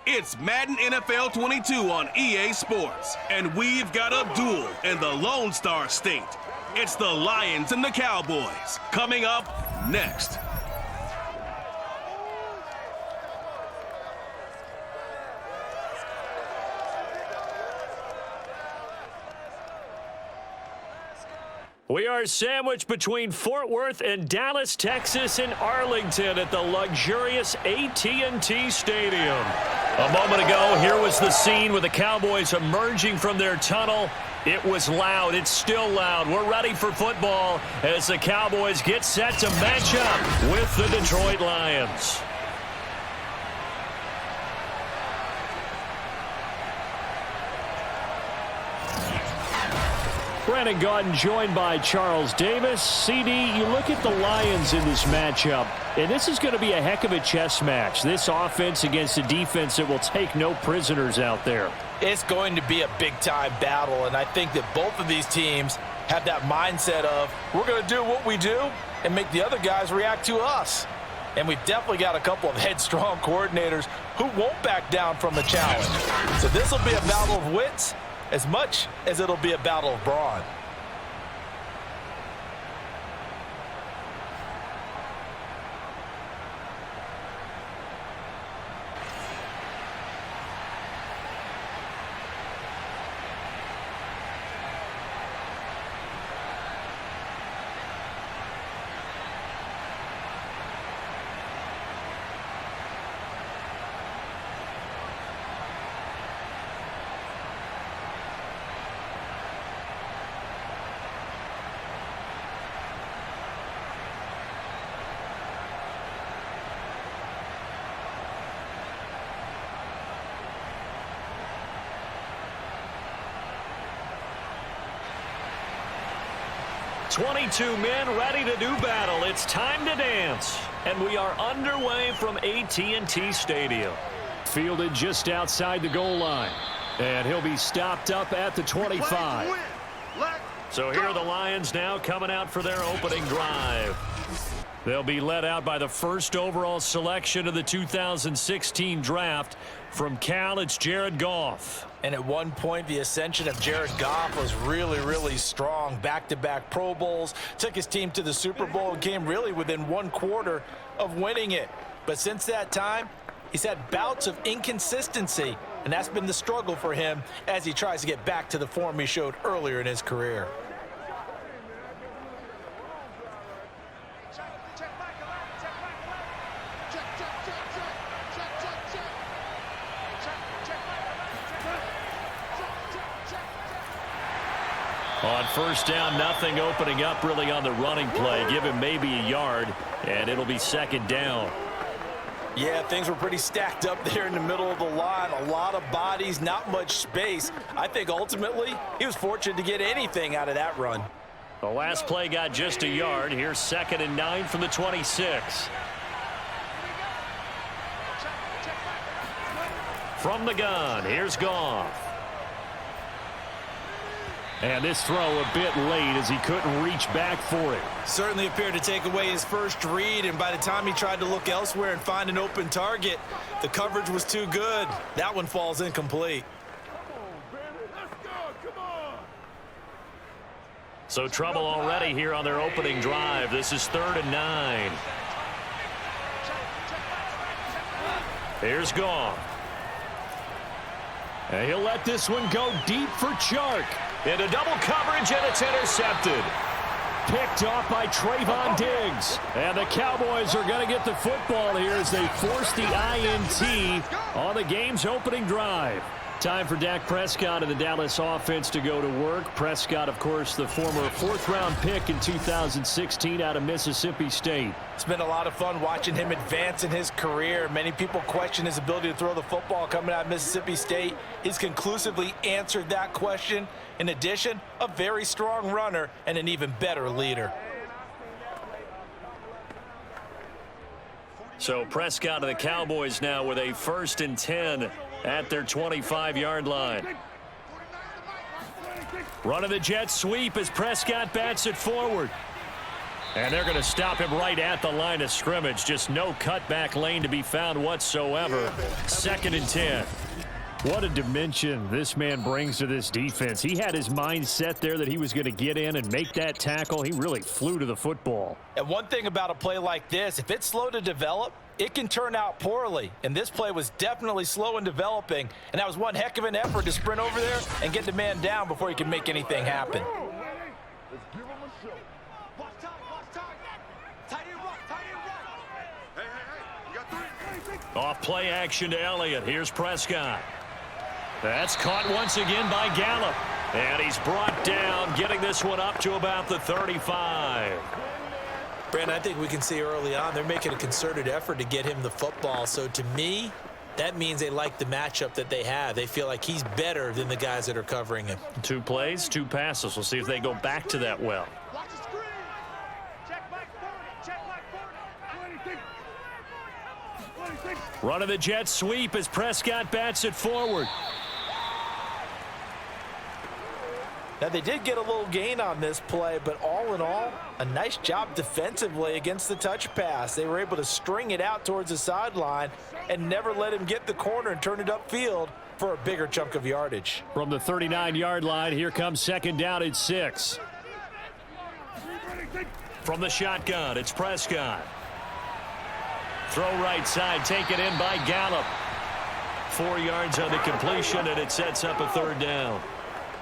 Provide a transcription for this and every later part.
It's Madden NFL 22 on EA Sports, and we've got a duel in the Lone Star State. It's the Lions and the Cowboys, coming up next. We are sandwiched between Fort Worth and Dallas, Texas, and Arlington at the luxurious AT&T Stadium. A moment ago, here was the scene with the Cowboys emerging from their tunnel. It was loud. It's still loud. We're ready for football as the Cowboys get set to match up with the Detroit Lions. Brandon Gaudin joined by Charles Davis. CD, you look at the Lions in this matchup, and this is going to be a heck of a chess match. This offense against a defense that will take no prisoners out there. It's going to be a big-time battle, and I think that both of these teams have that mindset of, we're going to do what we do and make the other guys react to us. And we've definitely got a couple of headstrong coordinators who won't back down from the challenge. So this will be a battle of wits as much as it'll be a battle of brawn. "22 men ready to do battle. It's time to dance." And we are underway from AT&T Stadium. Fielded just outside the goal line. And he'll be stopped up at the 25. So here are the Lions now coming out for their opening drive. They'll be led out by the first overall selection of the 2016 draft. From Cal, it's Jared Goff. And at one point, the ascension of Jared Goff was really, really strong. Back-to-back Pro Bowls, took his team to the Super Bowl and came really within one quarter of winning it. But since that time, he's had bouts of inconsistency, and that's been the struggle for him as he tries to get back to the form he showed earlier in his career. On first down, nothing opening up really on the running play. Give him maybe a yard, and it'll be second down. Yeah, things were pretty stacked up there in the middle of the line. A lot of bodies, not much space. I think ultimately he was fortunate to get anything out of that run. The last play got just a yard. Here's 2nd and 9 from the 26. From the gun, here's Goff. And this throw a bit late as he couldn't reach back for it. Certainly appeared to take away his first read, and by the time he tried to look elsewhere and find an open target, the coverage was too good. That one falls incomplete. So trouble already here on their opening drive. This is 3rd and 9. Here's Goff. And he'll let this one go deep for Chark. Into double coverage, and it's intercepted. Picked off by Trayvon Diggs. And the Cowboys are going to get the football here as they force the INT on the game's opening drive. Time for Dak Prescott and the Dallas offense to go to work. Prescott, of course, the former 4th-round pick in 2016 out of Mississippi State. It's been a lot of fun watching him advance in his career. Many people question his ability to throw the football coming out of Mississippi State. He's conclusively answered that question. In addition, a very strong runner and an even better leader. So Prescott of the Cowboys now with a 1st and 10 at their 25-yard line. Running the jet sweep as Prescott bats it forward. And they're going to stop him right at the line of scrimmage. Just no cutback lane to be found whatsoever. 2nd and 10. What a dimension this man brings to this defense. He had his mind set there that he was going to get in and make that tackle. He really flew to the football. And one thing about a play like this, if it's slow to develop, it can turn out poorly. And this play was definitely slow in developing. And that was one heck of an effort to sprint over there and get the man down before he can make anything happen. Off play action to Elliott. Here's Prescott. That's caught once again by Gallup. And he's brought down, getting this one up to about the 35. Brandon, I think we can see early on they're making a concerted effort to get him the football. So to me, that means they like the matchup that they have. They feel like he's better than the guys that are covering him. 2 plays, 2 passes. We'll see if they go back to that well. Run of the jet sweep as Prescott bats it forward. Now, they did get a little gain on this play, but all in all, a nice job defensively against the touch pass. They were able to string it out towards the sideline and never let him get the corner and turn it upfield for a bigger chunk of yardage. From the 39-yard line, here comes 2nd down at 6. From the shotgun, it's Prescott. Throw right side, taken in by Gallup. 4 yards on the completion, and it sets up a 3rd down.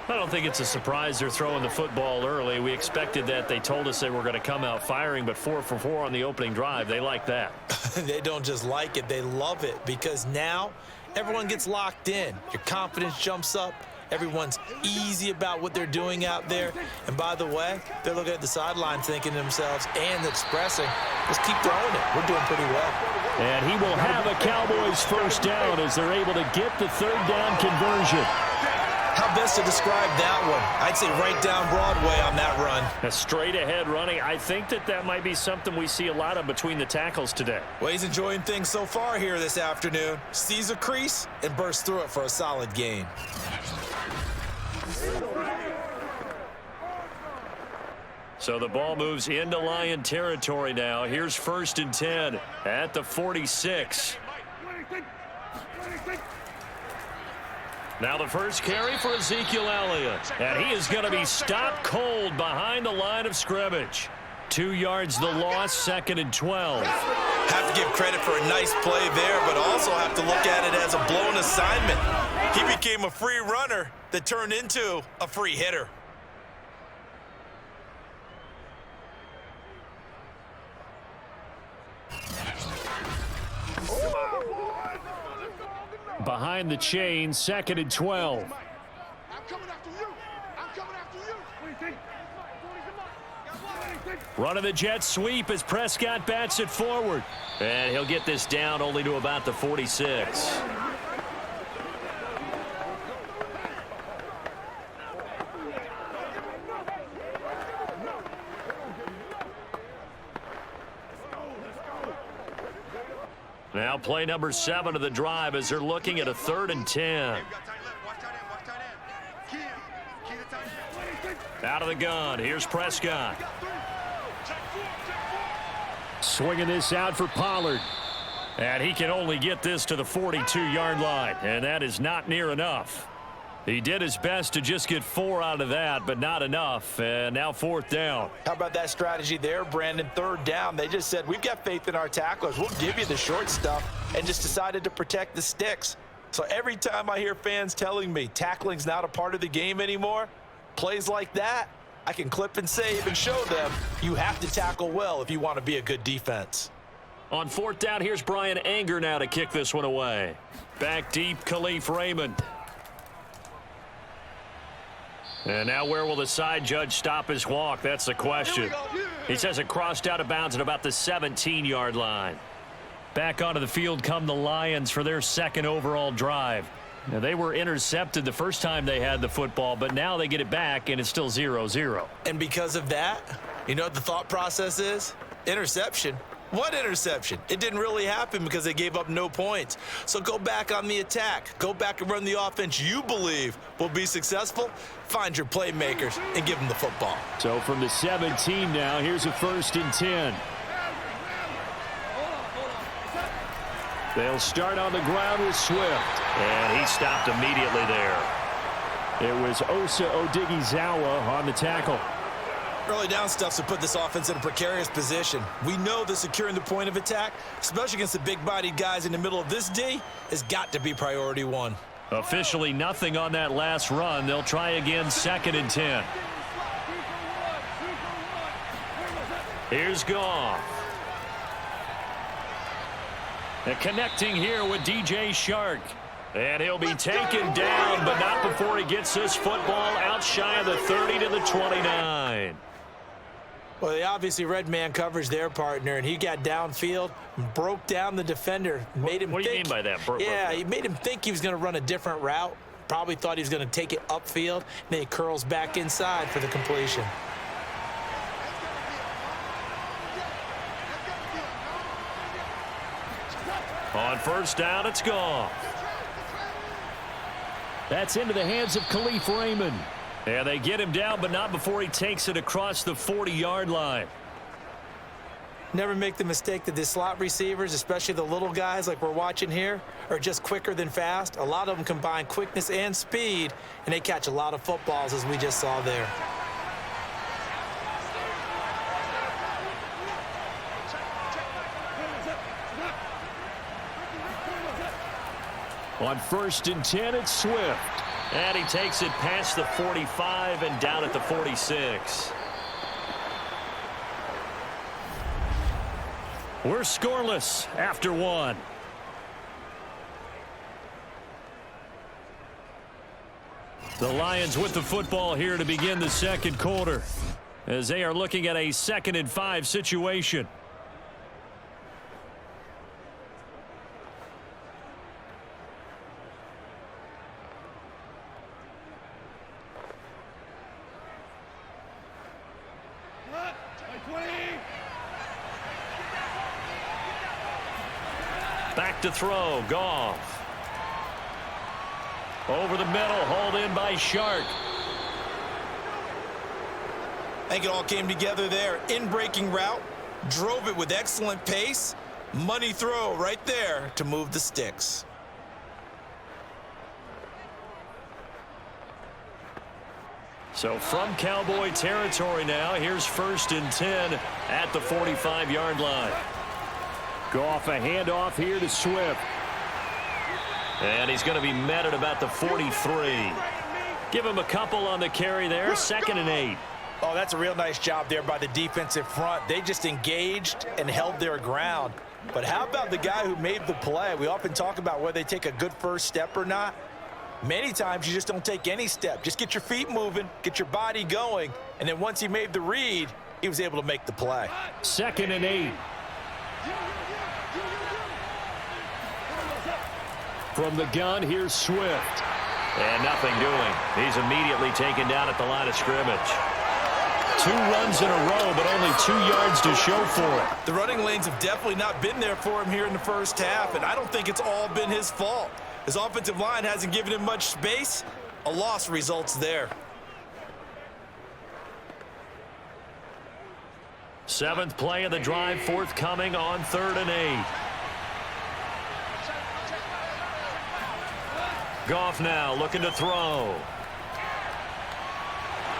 I don't think it's a surprise they're throwing the football early. We expected that. They told us they were going to come out firing, but 4 for 4 on the opening drive. They like that. They don't just like it, they love it, because now everyone gets locked in. Your confidence jumps up. Everyone's easy about what they're doing out there. And by the way, they're looking at the sideline thinking to themselves and expressing, let's keep throwing it. We're doing pretty well. And he will have a Cowboys 1st down as they're able to get the 3rd down conversion. How best to describe that one? I'd say right down Broadway on that run. A straight ahead running. I think that might be something we see a lot of between the tackles today. Well, he's enjoying things so far here this afternoon. Sees a crease and bursts through it for a solid gain. So the ball moves into Lion territory now. Here's 1st and 10 at the 46. Now the first carry for Ezekiel Elliott. And he is going to be stopped cold behind the line of scrimmage. 2 yards the loss, 2nd and 12. Have to give credit for a nice play there, but also have to look at it as a blown assignment. He became a free runner that turned into a free hitter. Behind the chain, 2nd and 12. I'm coming after you. I'm coming after you. What do you think? Run of the jet sweep as Prescott bats it forward. And he'll get this down only to about the 46. Now play number 7 of the drive as they're looking at a 3rd and 10. Out of the gun, here's Prescott. Swinging this out for Pollard. And he can only get this to the 42-yard line, and that is not near enough. He did his best to just get 4 out of that, but not enough. And now 4th down. How about that strategy there, Brandon? 3rd down. They just said, we've got faith in our tacklers. We'll give you the short stuff, and just decided to protect the sticks. So every time I hear fans telling me tackling's not a part of the game anymore, plays like that, I can clip and save and show them you have to tackle well if you want to be a good defense. On 4th down, here's Brian Anger now to kick this one away. Back deep, Khalif Raymond. And now where will the side judge stop his walk? That's the question. He says it crossed out of bounds at about the 17-yard line. Back onto the field come the Lions for their 2nd overall drive. Now, they were intercepted the first time they had the football, but now they get it back, and it's still 0-0. And because of that, you know what the thought process is? Interception. What interception? It didn't really happen because they gave up no points. So go back on the attack. Go back and run the offense you believe will be successful. Find your playmakers and give them the football. So from the 17 now, here's a 1st and 10. They'll start on the ground with Swift. And he stopped immediately there. It was Osa Odighizuwa on the tackle. Early down stuff to put this offense in a precarious position. We know that securing the point of attack, especially against the big-bodied guys in the middle of this D, has got to be priority one. Officially nothing on that last run. They'll try again 2nd and 10. Here's Goff. And connecting here with DJ Shark. And he'll be taken down, but not before he gets this football out shy of the 30 to the 29. Well, they obviously read man coverage their partner, and he got downfield, broke down the defender, made him What do you mean by that? Yeah, he made him think he was going to run a different route. Probably thought he was going to take it upfield, and then he curls back inside for the completion. On 1st down, it's Goff. That's into the hands of Khalif Raymond. And they get him down, but not before he takes it across the 40-yard line. Never make the mistake that the slot receivers, especially the little guys like we're watching here, are just quicker than fast. A lot of them combine quickness and speed, and they catch a lot of footballs, as we just saw there. On 1st and 10, it's Swift. And he takes it past the 45 and down at the 46. We're scoreless after 1. The Lions with the football here to begin the 2nd quarter, as they are looking at a 2nd and 5 situation. Back to throw, Goff. Over the middle, hauled in by Shark. I think it all came together there. In-breaking route, drove it with excellent pace. Money throw right there to move the sticks. So from Cowboy territory now, here's 1st and 10 at the 45-yard line. Goff, a handoff here to Swift. And he's going to be met at about the 43. Give him a couple on the carry there. 2nd and 8. Oh, that's a real nice job there by the defensive front. They just engaged and held their ground. But how about the guy who made the play? We often talk about whether they take a good first step or not. Many times you just don't take any step. Just get your feet moving, get your body going, and then once he made the read, he was able to make the play. 2nd and 8. From the gun, here's Swift. And nothing doing. He's immediately taken down at the line of scrimmage. 2 runs in a row, but only 2 yards to show for it. The running lanes have definitely not been there for him here in the first half, and I don't think it's all been his fault. His offensive line hasn't given him much space. A loss results there. 7th play of the drive forthcoming on 3rd and 8. Goff now looking to throw.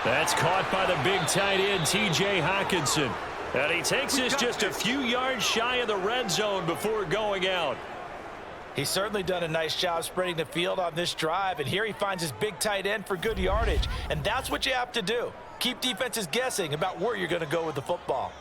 That's caught by the big tight end, T.J. Hockenson. And he takes this just a few yards shy of the red zone before going out. He's certainly done a nice job spreading the field on this drive, and here he finds his big tight end for good yardage. And that's what you have to do. Keep defenses guessing about where you're going to go with the football.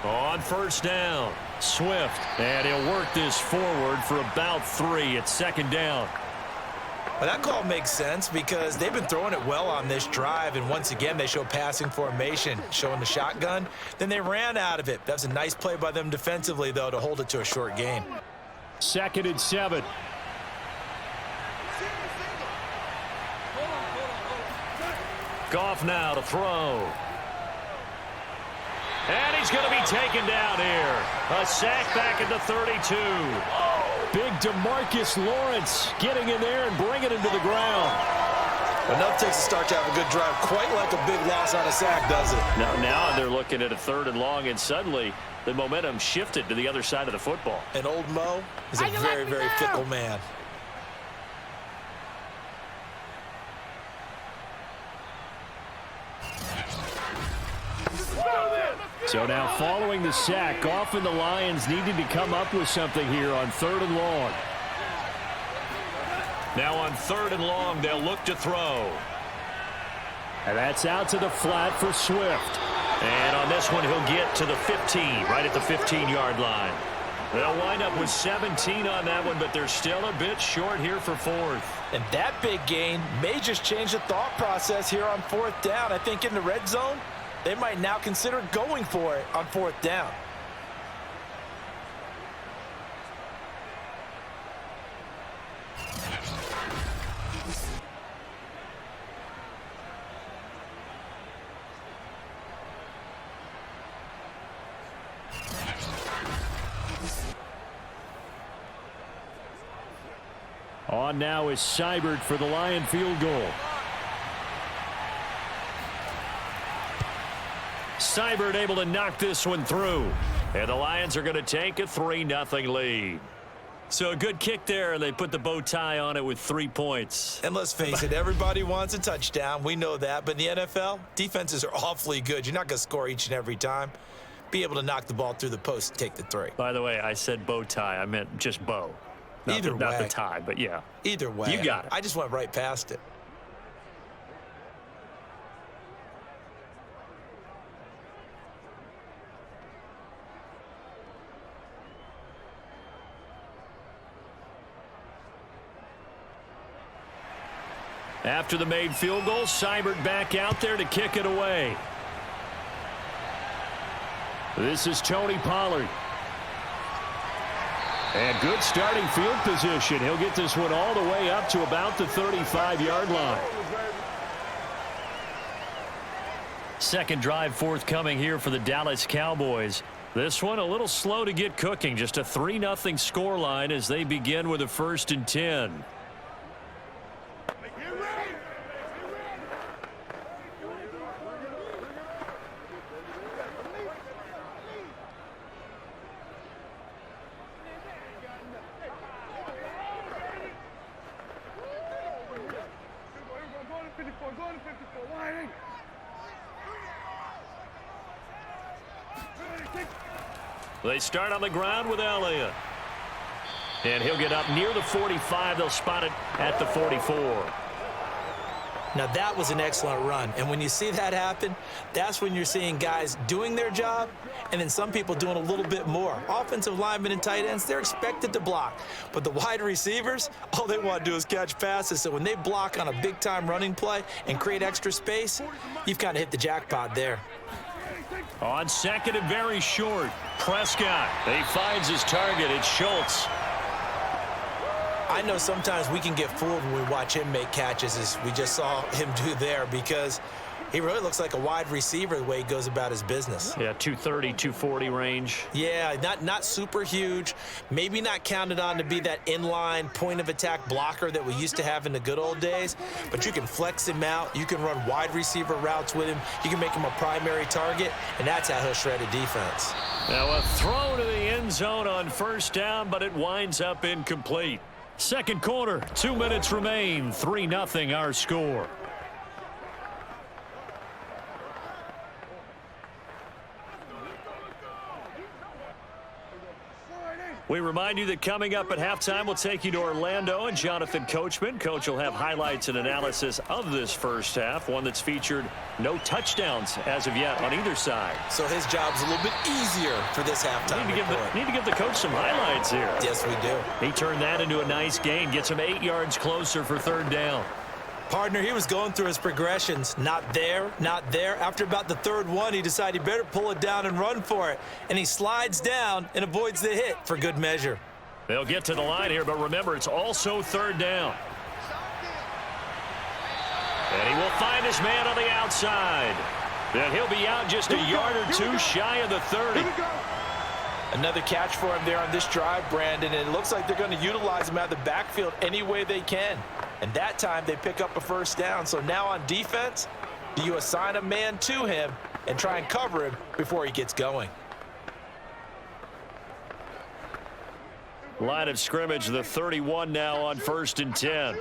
On 1st down, Swift, and he'll work this forward for about 3 at 2nd down. Well, that call makes sense because they've been throwing it well on this drive, and once again, they show passing formation, showing the shotgun. Then they ran out of it. That's a nice play by them defensively, though, to hold it to a short gain. 2nd and 7. Goff now to throw. And he's going to be taken down here. A sack back at the 32. Big DeMarcus Lawrence getting in there and bringing him to the ground. Enough takes to start to have a good drive. Quite like a big loss on a sack, does it? Now they're looking at a 3rd and long, and suddenly the momentum shifted to the other side of the football. And old Mo is a very, very fickle man. So now following the sack, Goff and the Lions needed to come up with something here on 3rd and long. Now on 3rd and long, they'll look to throw. And that's out to the flat for Swift. And on this one, he'll get to the 15, right at the 15-yard line. They'll wind up with 17 on that one, but they're still a bit short here for 4th. And that big gain may just change the thought process here on 4th down. I think in the red zone, they might now consider going for it on 4th down. On now is Seibert for the Lion field goal. Seibert able to knock this one through. And the Lions are going to take a 3-0 lead. So a good kick there, and they put the bow tie on it with 3 points. And let's face it, everybody wants a touchdown. We know that. But in the NFL, defenses are awfully good. You're not going to score each and every time. Be able to knock the ball through the post and take the 3. By the way, I said bow tie. I meant just bow. Not the tie, but yeah. Either way. You got it. I just went right past it. After the made field goal, Seibert back out there to kick it away. This is Tony Pollard. And good starting field position. He'll get this one all the way up to about the 35-yard line. Second drive forthcoming here for the Dallas Cowboys. This one a little slow to get cooking. Just a 3-0 scoreline as they begin with a 1st and 10. They start on the ground with Elliott. And he'll get up near the 45. They'll spot it at the 44. Now, that was an excellent run. And when you see that happen, that's when you're seeing guys doing their job and then some people doing a little bit more. Offensive linemen and tight ends, they're expected to block. But the wide receivers, all they want to do is catch passes. So when they block on a big-time running play and create extra space, you've kind of hit the jackpot there. On 2nd and very short, Prescott. He finds his target. It's Schultz. I know sometimes we can get fooled when we watch him make catches, as we just saw him do there, because he really looks like a wide receiver the way he goes about his business. Yeah, 230, 240 range. Yeah, not super huge. Maybe not counted on to be that inline point-of-attack blocker that we used to have in the good old days, but you can flex him out. You can run wide receiver routes with him. You can make him a primary target, and that's how he'll shred a defense. Now a throw to the end zone on 1st down, but it winds up incomplete. Second quarter, 2 minutes remain. 3-0 our score. We remind you that coming up at halftime, we'll take you to Orlando and Jonathan Coachman. Coach will have highlights and analysis of this first half, one that's featured no touchdowns as of yet on either side. So his job's a little bit easier for this halftime report. Need to give the coach some highlights here. Yes, we do. He turned that into a nice gain, gets him 8 yards closer for third down. Partner, he was going through his progressions. Not there, not there. After about the third one, he decided he better pull it down and run for it. And he slides down and avoids the hit for good measure. They'll get to the line here, but remember, it's also third down. And he will find his man on the outside. And he'll be out just a yard or two shy of the 30. Another catch for him there on this drive, Brandon, and it looks like they're going to utilize him out of the backfield any way they can. And that time they pick up a first down. So now on defense, do you assign a man to him and try and cover him before he gets going? Line of scrimmage, the 31 now on 1st and 10.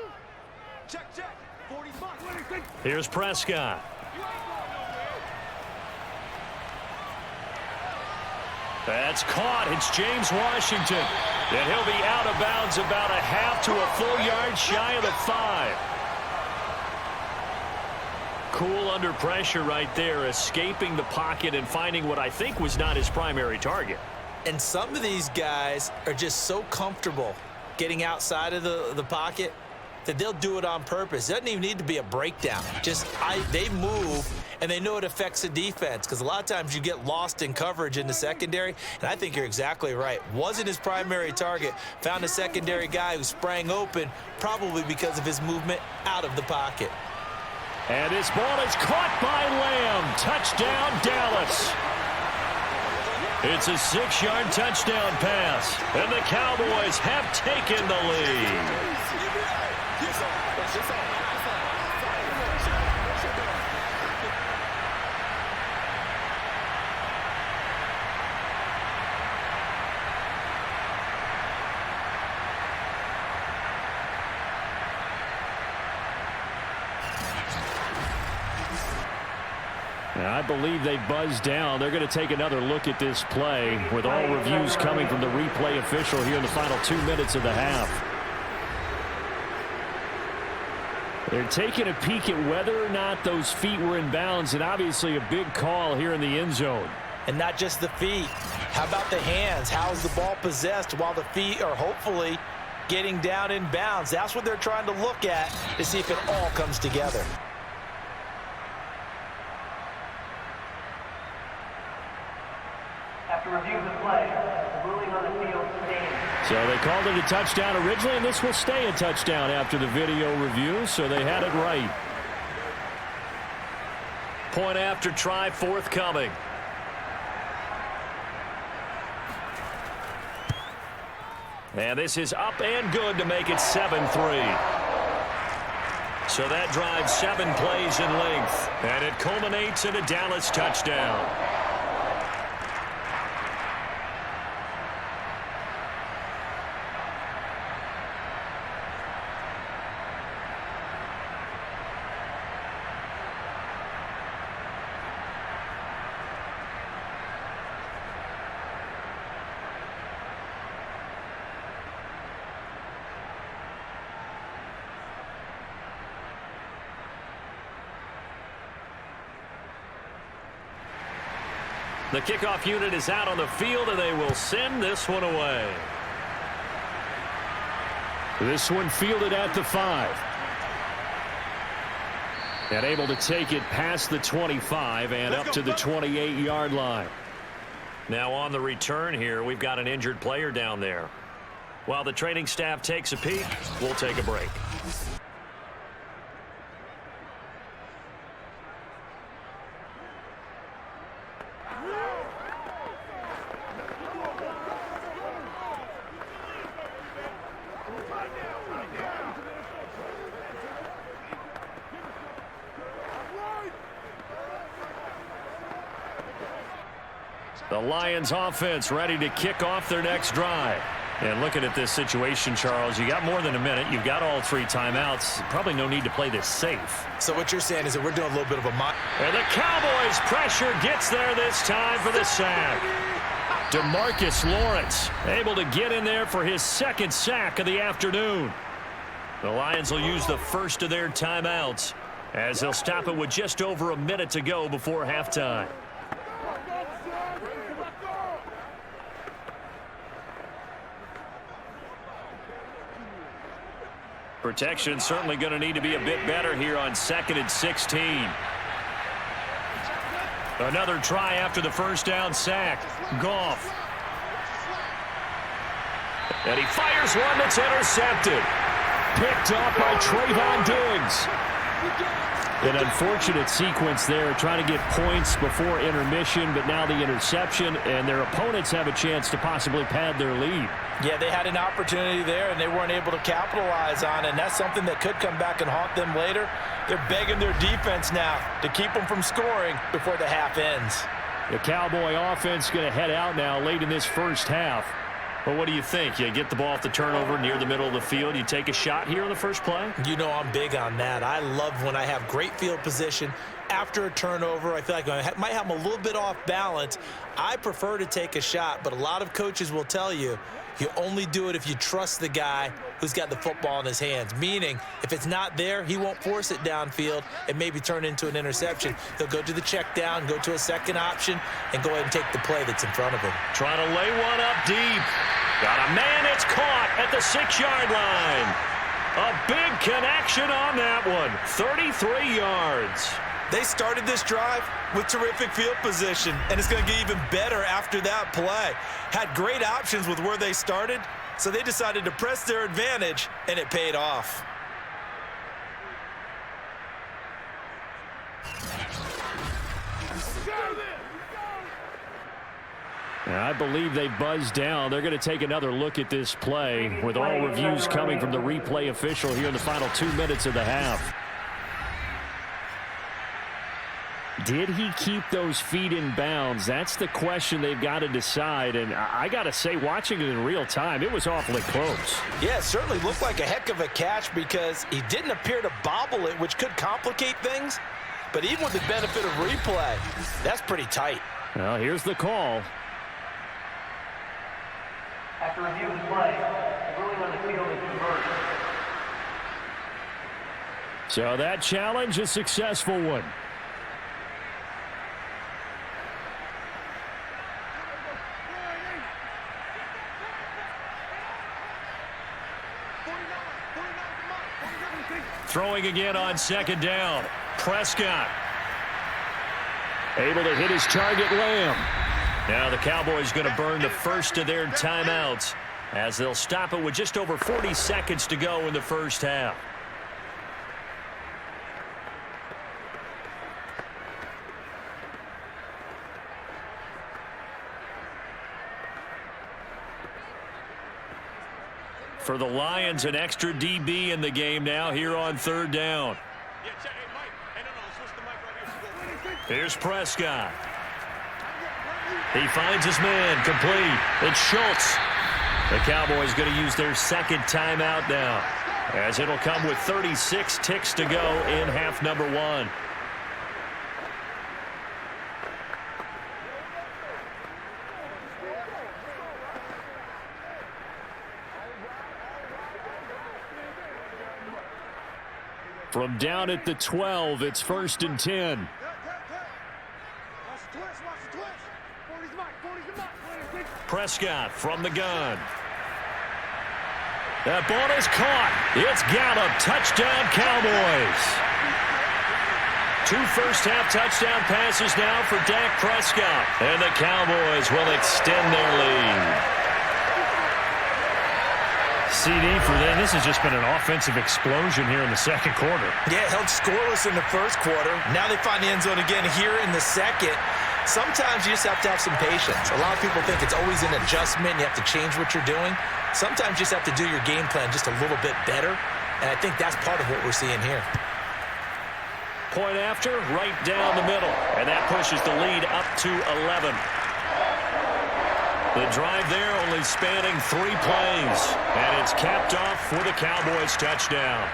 Here's Prescott. That's caught. It's James Washington. And he'll be out of bounds about a half to a full yard shy of the 5. Cool under pressure right there, escaping the pocket and finding what I think was not his primary target. And some of these guys are just so comfortable getting outside of the pocket that they'll do it on purpose. It doesn't even need to be a breakdown. They move, and they know it affects the defense, because a lot of times you get lost in coverage in the secondary, and I think you're exactly right. Wasn't his primary target. Found a secondary guy who sprang open, probably because of his movement out of the pocket. And this ball is caught by Lamb. Touchdown, Dallas. It's a 6-yard touchdown pass, and the Cowboys have taken the lead. I believe they buzzed down. They're going to take another look at this play with all reviews coming from the replay official here in the final 2 minutes of the half. They're taking a peek at whether or not those feet were in bounds, and obviously a big call here in the end zone. And not just the feet. How about the hands? How is the ball possessed while the feet are hopefully getting down in bounds? That's what they're trying to look at to see if it all comes together. After reviewing the play, the ruling on the field stands. So they called it a touchdown originally, and this will stay a touchdown after the video review, so they had it right. Point after try forthcoming. And this is up and good to make it 7-3. So that drives 7 plays in length, and it culminates in a Dallas touchdown. The kickoff unit is out on the field, and they will send this one away. This one fielded at the 5. And able to take it past the 25 and up to the 28-yard line. Now on the return here, we've got an injured player down there. While the training staff takes a peek, we'll take a break. The Lions offense ready to kick off their next drive. And looking at this situation, Charles, you got more than a minute. You've got all 3 timeouts. Probably no need to play this safe. So what you're saying is that we're doing a little bit of a And the Cowboys pressure gets there this time for the sack. DeMarcus Lawrence able to get in there for his second sack of the afternoon. The Lions will use the first of their timeouts as they'll stop it with just over a minute to go before halftime. Protection certainly going to need to be a bit better here on 2nd and 16. Another try after the first down sack. Goff. And he fires one that's intercepted. Picked up by Trayvon Diggs. An unfortunate sequence there, trying to get points before intermission, but now the interception, and their opponents have a chance to possibly pad their lead. Yeah, they had an opportunity there, and they weren't able to capitalize on it, and that's something that could come back and haunt them later. They're begging their defense now to keep them from scoring before the half ends. The Cowboy offense going to head out now late in this first half. Well, what do you think? You get the ball off the turnover near the middle of the field. You take a shot here on the first play? You know I'm big on that. I love when I have great field position. After a turnover, I feel like I might have them a little bit off balance. I prefer to take a shot, but a lot of coaches will tell you, you only do it if you trust the guy who's got the football in his hands. Meaning, if it's not there, he won't force it downfield and maybe turn into an interception. He'll go to the check down, go to a second option, and go ahead and take the play that's in front of him. Trying to lay one up deep. Got a man, it's caught at the 6-yard line. A big connection on that one. 33 yards. They started this drive with terrific field position, and it's going to get even better after that play. Had great options with where they started, so they decided to press their advantage, and it paid off. I believe they buzzed down. They're going to take another look at this play with all reviews coming from the replay official here in the final 2 minutes of the half. Did he keep those feet in bounds? That's the question they've got to decide. And I got to say, watching it in real time, it was awfully close. Yeah, it certainly looked like a heck of a catch because he didn't appear to bobble it, which could complicate things. But even with the benefit of replay, that's pretty tight. Well, here's the call. After reviewing the play, the ruling on the field is reversed. So that challenge, a successful one. Throwing again on 2nd down. Prescott able to hit his target, Lamb. Now the Cowboys going to burn the first of their timeouts as they'll stop it with just over 40 seconds to go in the first half. For the Lions, an extra DB in the game now here on 3rd down. Here's Prescott. He finds his man, complete. It's Schultz. The Cowboys going to use their second timeout now, as it'll come with 36 ticks to go in half number 1. From down at the 12, it's 1st and 10. Prescott from the gun. That ball is caught. It's Gallup. Touchdown, Cowboys. 2 first-half touchdown passes now for Dak Prescott. And the Cowboys will extend their lead. CD for them, this has just been an offensive explosion here in the second quarter. Yeah, held scoreless in the first quarter. Now they find the end zone again here in the second. Sometimes you just have to have some patience. A lot of people think it's always an adjustment. You have to change what you're doing. Sometimes you just have to do your game plan just a little bit better. And I think that's part of what we're seeing here. Point after, right down the middle. And that pushes the lead up to 11. The drive there only spanning 3 plays. And it's capped off with a Cowboys touchdown.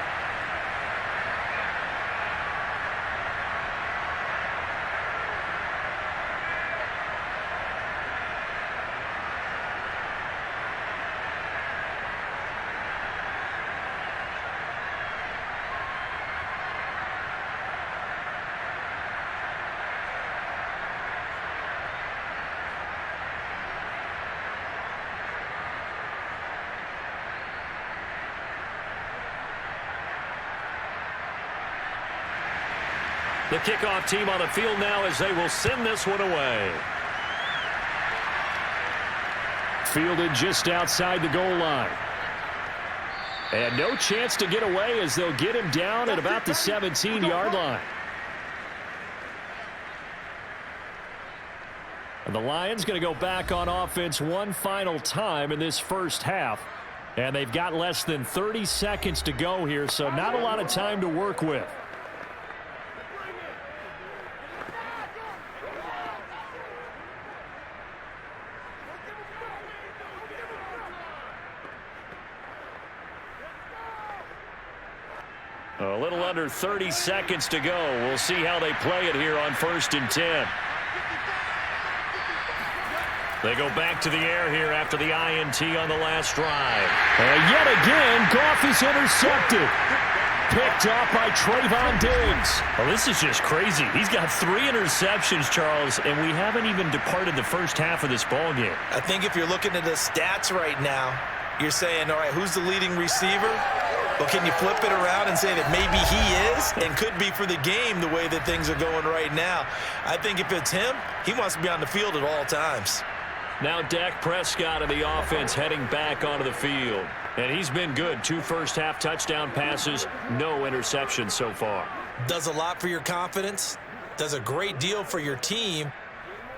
The kickoff team on the field now as they will send this one away. Fielded just outside the goal line. And no chance to get away as they'll get him down at about the 17-yard line. And the Lions going to go back on offense one final time in this first half. And they've got less than 30 seconds to go here, so not a lot of time to work with. A little under 30 seconds to go. We'll see how they play it here on 1st and 10. They go back to the air here after the INT on the last drive. And yet again, Goff is intercepted. Picked off by Trayvon Diggs. Well, this is just crazy. He's got 3 interceptions, Charles, and we haven't even departed the first half of this ballgame. I think if you're looking at the stats right now, you're saying, all right, who's the leading receiver? Well, can you flip it around and say that maybe he is and could be for the game the way that things are going right now? I think if it's him, he wants to be on the field at all times. Now Dak Prescott of the offense heading back onto the field. And he's been good. 2 first-half touchdown passes, no interceptions so far. Does a lot for your confidence, does a great deal for your team,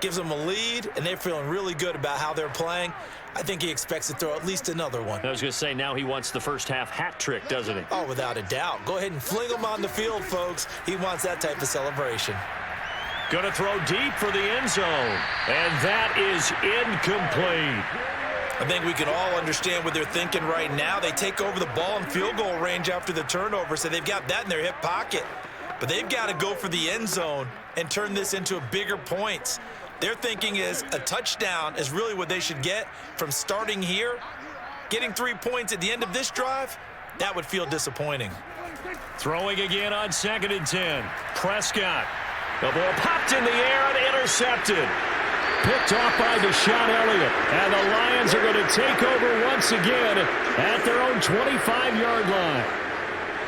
gives them a lead, and they're feeling really good about how they're playing. I think he expects to throw at least another one. I was going to say, now he wants the first-half hat trick, doesn't he? Oh, without a doubt. Go ahead and fling him on the field, folks. He wants that type of celebration. Going to throw deep for the end zone. And that is incomplete. I think we can all understand what they're thinking right now. They take over the ball in field goal range after the turnover, so they've got that in their hip pocket. But they've got to go for the end zone and turn this into a bigger points. Their thinking is a touchdown is really what they should get from starting here. Getting 3 points at the end of this drive, that would feel disappointing. Throwing again on 2nd and 10. Prescott. The ball popped in the air and intercepted. Picked off by Deshaun Elliott. And the Lions are going to take over once again at their own 25-yard line.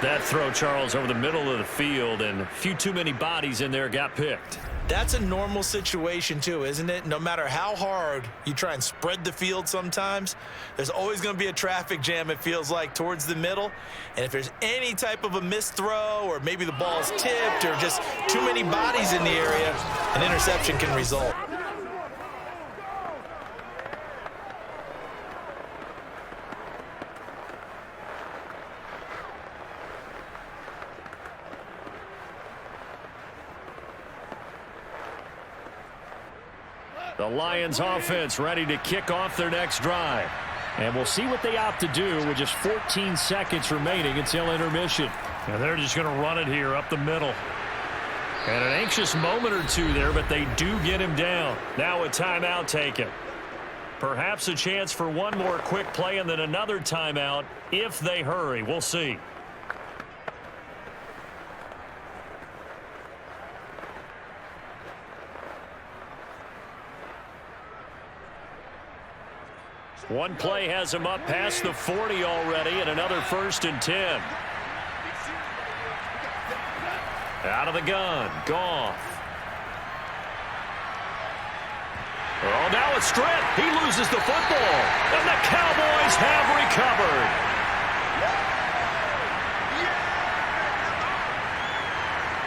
That throw, Charles, over the middle of the field, and a few too many bodies in there got picked. That's a normal situation, too, isn't it? No matter how hard you try and spread the field sometimes, there's always going to be a traffic jam, it feels like, towards the middle. And if there's any type of a missed throw or maybe the ball is tipped or just too many bodies in the area, an interception can result. The Lions offense ready to kick off their next drive. And we'll see what they opt to do with just 14 seconds remaining until intermission. And they're just going to run it here up the middle. And an anxious moment or two there, but they do get him down. Now a timeout taken. Perhaps a chance for one more quick play and then another timeout if they hurry. We'll see. One play has him up past the 40 already, and another 1st and 10. Out of the gun, Goff. Oh, now a strip. He loses the football, and the Cowboys have recovered.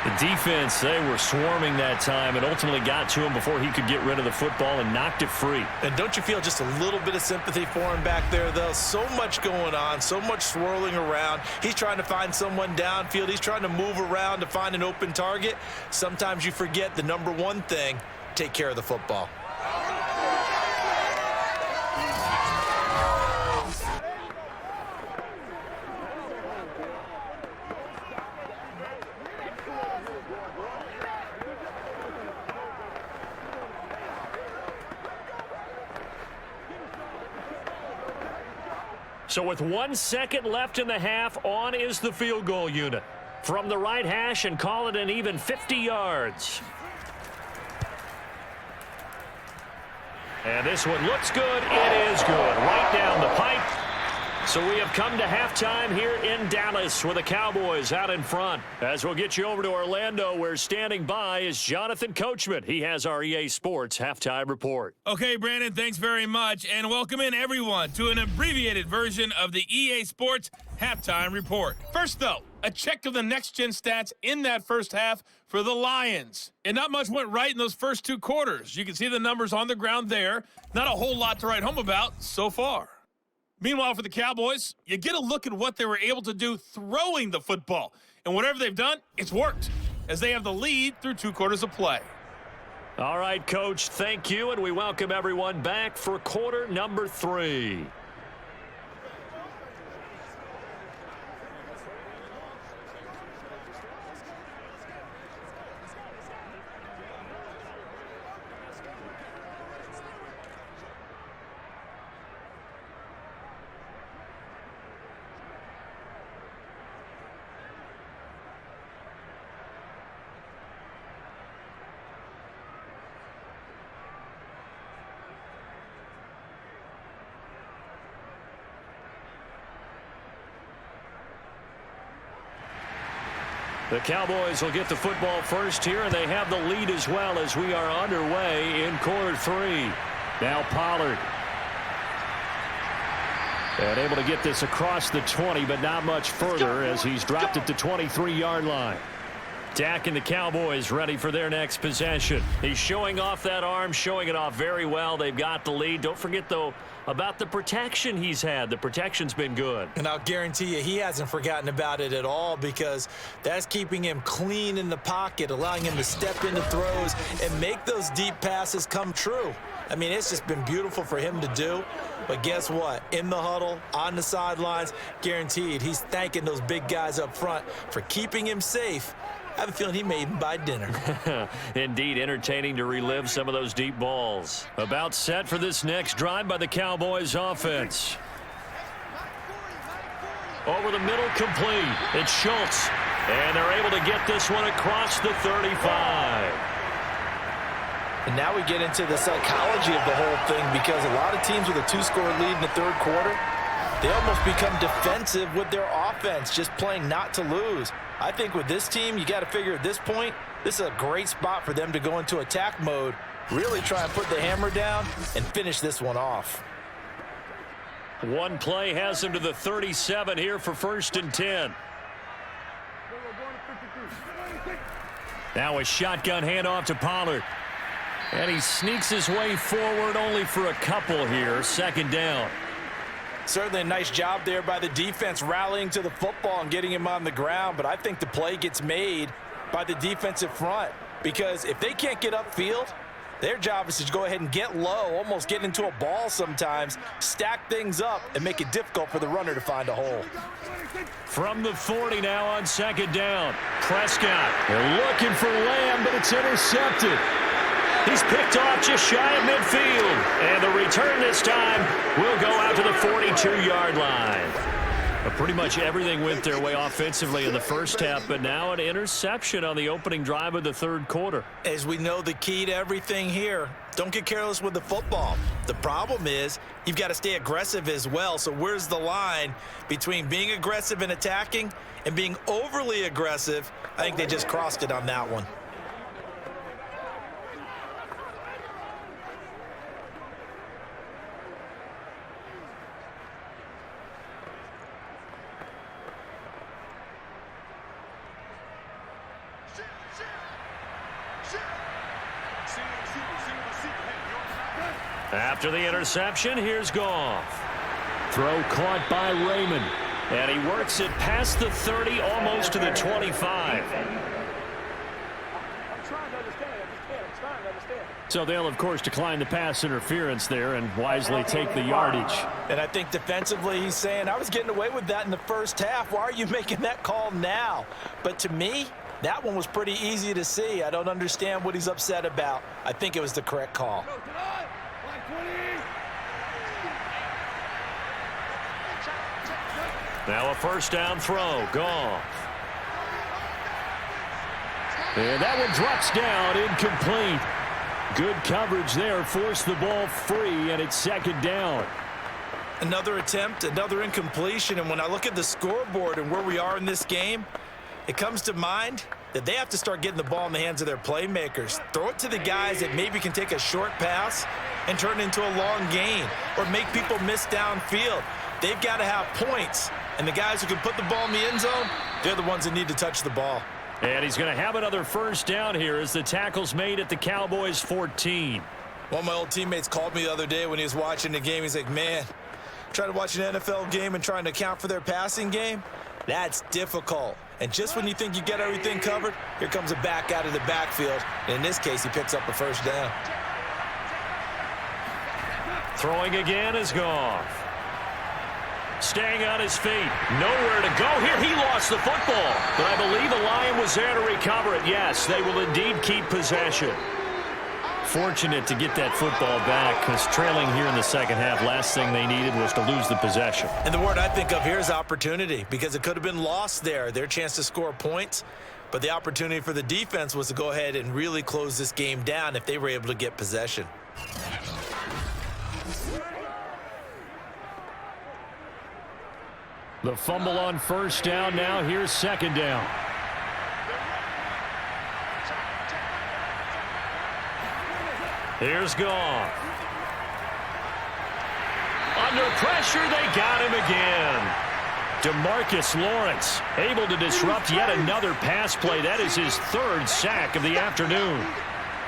The defense, they were swarming that time and ultimately got to him before he could get rid of the football and knocked it free. And don't you feel just a little bit of sympathy for him back there, though? So much going on, so much swirling around. He's trying to find someone downfield. He's trying to move around to find an open target. Sometimes you forget the number one thing, take care of the football. So with 1 second left in the half, on is the field goal unit. From the right hash and call it an even 50 yards. And this one looks good. It is good. Right down the pipe. So we have come to halftime here in Dallas with the Cowboys out in front. As we'll get you over to Orlando, where standing by is Jonathan Coachman. He has our EA Sports halftime report. Okay, Brandon, thanks very much. And welcome in, everyone, to an abbreviated version of the EA Sports halftime report. First, though, a check of the next-gen stats in that first half for the Lions. And not much went right in those first two quarters. You can see the numbers on the ground there. Not a whole lot to write home about so far. Meanwhile, for the Cowboys, you get a look at what they were able to do throwing the football. And whatever they've done, it's worked, as they have the lead through 2 quarters of play. All right, Coach, thank you, and we welcome everyone back for quarter number 3. The Cowboys will get the football first here, and they have the lead as well as we are underway in quarter 3. Now Pollard. And able to get this across the 20, but not much further as he's dropped it to 23-yard line. Dak and the Cowboys ready for their next possession. He's showing off that arm, showing it off very well. They've got the lead. Don't forget, though, about the protection he's had. The protection's been good. And I'll guarantee you he hasn't forgotten about it at all, because that's keeping him clean in the pocket, allowing him to step into throws and make those deep passes come true. I mean, it's just been beautiful for him to do. But guess what? In the huddle, on the sidelines, guaranteed he's thanking those big guys up front for keeping him safe. I have a feeling he may even buy dinner. Indeed, entertaining to relive some of those deep balls. About set for this next drive by the Cowboys offense. Over the middle, complete. It's Schultz. And they're able to get this one across the 35. And now we get into the psychology of the whole thing, because a lot of teams with a 2-score lead in the third quarter, they almost become defensive with their offense, just playing not to lose. I think with this team, you got to figure at this point, this is a great spot for them to go into attack mode, really try and put the hammer down and finish this one off. One play has him to the 37 here for 1st and 10. Now a shotgun handoff to Pollard. And he sneaks his way forward only for a couple here. 2nd down. Certainly a nice job there by the defense rallying to the football and getting him on the ground, but I think the play gets made by the defensive front, because if they can't get upfield, their job is to go ahead and get low, almost get into a ball sometimes, stack things up, and make it difficult for the runner to find a hole. From the 40 now on 2nd down. Prescott, they're looking for Lamb, but it's intercepted. He's picked off just shy of midfield. And the return this time will go out to the 42-yard line. But pretty much everything went their way offensively in the first half, but now an interception on the opening drive of the third quarter. As we know, the key to everything here, don't get careless with the football. The problem is you've got to stay aggressive as well. So where's the line between being aggressive and attacking and being overly aggressive? I think they just crossed it on that one. After the interception, here's Goff. Throw caught by Raymond. And he works it past the 30, almost to the 25. So they'll, of course, decline the pass interference there and wisely take the yardage. And I think defensively he's saying, I was getting away with that in the first half. Why are you making that call now? But to me, that one was pretty easy to see. I don't understand what he's upset about. I think it was the correct call. Now a 1st down throw. Goff. And that one drops down, incomplete. Good coverage there, forced the ball free, and it's 2nd down. Another attempt, another incompletion, and when I look at the scoreboard and where we are in this game, it comes to mind that they have to start getting the ball in the hands of their playmakers. Throw it to the guys that maybe can take a short pass and turn it into a long gain or make people miss downfield. They've got to have points, and the guys who can put the ball in the end zone, they're the ones that need to touch the ball. And he's going to have another first down here as the tackle's made at the Cowboys 14. One of my old teammates called me the other day when he was watching the game. He's like, man, trying to watch an NFL game and trying to account for their passing game, that's difficult. And just when you think you get everything covered, here comes a back out of the backfield. And in this case, he picks up a first down. Throwing again is Goff. Staying on his feet. Nowhere to go here. He lost the football. But I believe the Lion was there to recover it. Yes, they will indeed keep possession. Fortunate to get that football back because trailing here in the second half, last thing they needed was to lose the possession. And the word I think of here is opportunity, because it could have been lost there, their chance to score points. But the opportunity for the defense was to go ahead and really close this game down if they were able to get possession. The fumble on first down now. Here's second down. Here's Goff. Under pressure, they got him again. DeMarcus Lawrence able to disrupt yet another pass play. That is his third sack of the afternoon.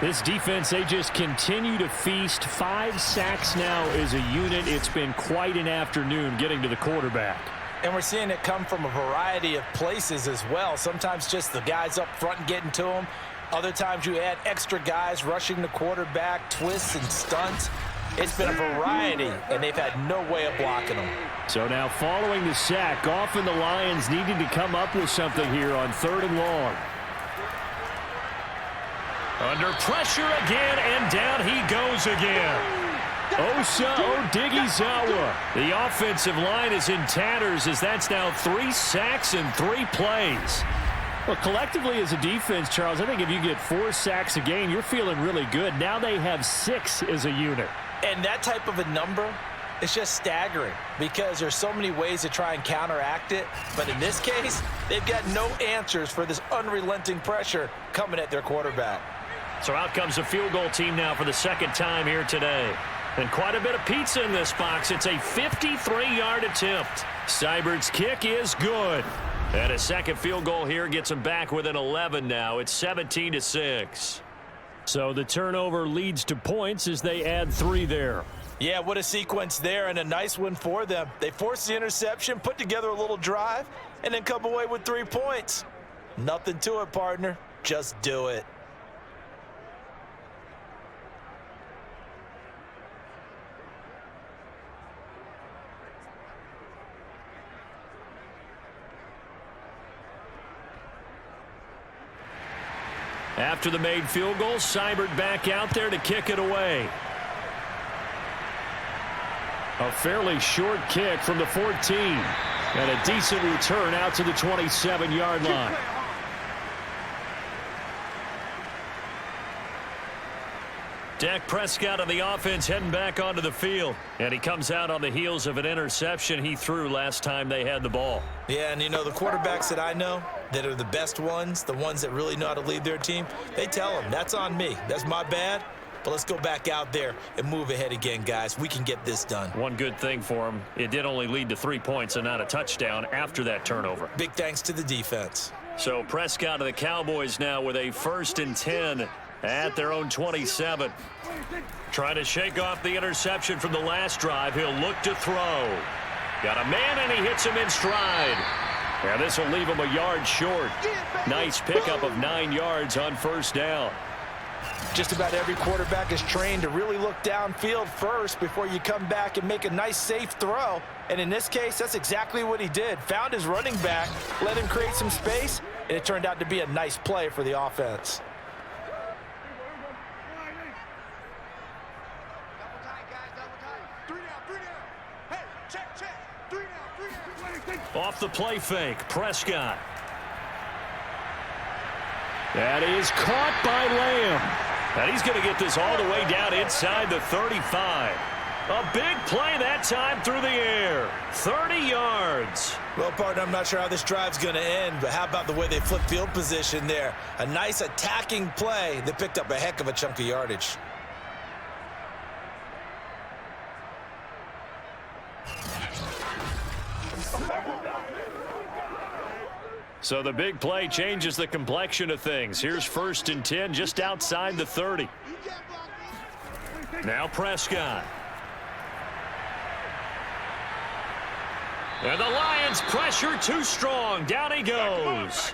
This defense, they just continue to feast. 5 sacks now as a unit. It's been quite an afternoon getting to the quarterback. And we're seeing it come from a variety of places as well. Sometimes just the guys up front and getting to them. Other times you add extra guys rushing the quarterback, twists and stunts. It's been a variety, and they've had no way of blocking them. So now following the sack, Goff and the Lions needing to come up with something here on 3rd and long. Under pressure again, and down he goes again. Osa Odighizuwa. The offensive line is in tatters as that's now 3 sacks in 3 plays. Well, collectively as a defense, Charles, I think if you get 4 sacks a game, you're feeling really good. Now they have 6 as a unit. And that type of a number is just staggering because there's so many ways to try and counteract it. But in this case, they've got no answers for this unrelenting pressure coming at their quarterback. So out comes the field goal team now for the second time here today. And quite a bit of pizza in this box. It's a 53-yard attempt. Seibert's kick is good. And a second field goal here gets them back within 11 now. It's 17-6. So the turnover leads to points as they add 3 there. Yeah, what a sequence there, and a nice one for them. They forced the interception, put together a little drive, and then come away with 3 points. Nothing to it, partner. Just do it. After the made field goal, Seibert back out there to kick it away. A fairly short kick from the 14. And a decent return out to the 27-yard line. Dak Prescott on the offense heading back onto the field. And he comes out on the heels of an interception he threw last time they had the ball. Yeah, and you know, the quarterbacks that I know that are the best ones, the ones that really know how to lead their team, they tell them, that's on me. That's my bad. But let's go back out there and move ahead again, guys. We can get this done. One good thing for him, it did only lead to 3 points and not a touchdown after that turnover. Big thanks to the defense. So Prescott of the Cowboys now with a 1st and 10 at their own 27. Trying to shake off the interception from the last drive. He'll look to throw. Got a man, and he hits him in stride. And this will leave him a yard short. Nice pickup of 9 yards on first down. Just about every quarterback is trained to really look downfield first before you come back and make a nice, safe throw. And in this case, that's exactly what he did. Found his running back, let him create some space, and it turned out to be a nice play for the offense. Off the play fake, Prescott. That is caught by Lamb. And he's going to get this all the way down inside the 35. A big play that time through the air. 30 yards. Well, partner, I'm not sure how this drive's going to end, but how about the way they flip field position there? A nice attacking play that picked up a heck of a chunk of yardage. So the big play changes the complexion of things. Here's 1st and 10 just outside the 30. Now Prescott. And the Lions pressure too strong. Down he goes.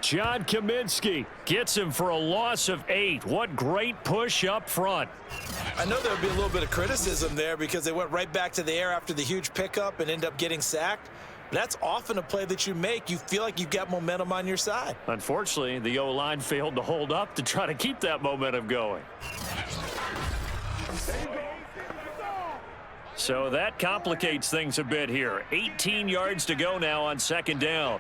John Kaminsky gets him for a loss of 8. What great push up front. I know there would be a little bit of criticism there because they went right back to the air after the huge pickup and end up getting sacked. But that's often a play that you make. You feel like you've got momentum on your side. Unfortunately, the O-line failed to hold up to try to keep that momentum going. So that complicates things a bit here. 18 yards to go now on 2nd down.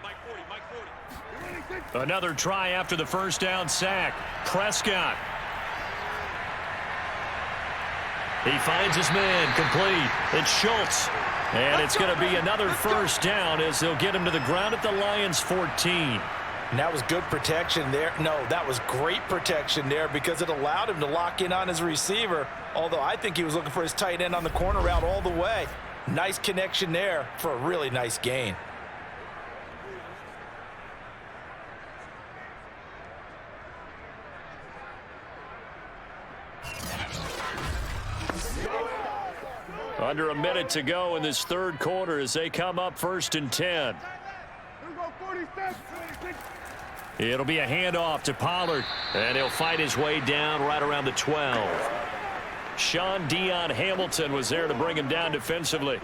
Another try after the 1st down sack. Prescott. He finds his man complete. It's Schultz. And it's going to be another 1st down as they'll get him to the ground at the Lions' 14. And that was good protection there. No, that was great protection there because it allowed him to lock in on his receiver, although I think he was looking for his tight end on the corner route all the way. Nice connection there for a really nice gain. Under a minute to go in this 3rd quarter as they come up 1st and 10. It'll be a handoff to Pollard, and he'll fight his way down right around the 12. Sean Dion Hamilton was there to bring him down defensively.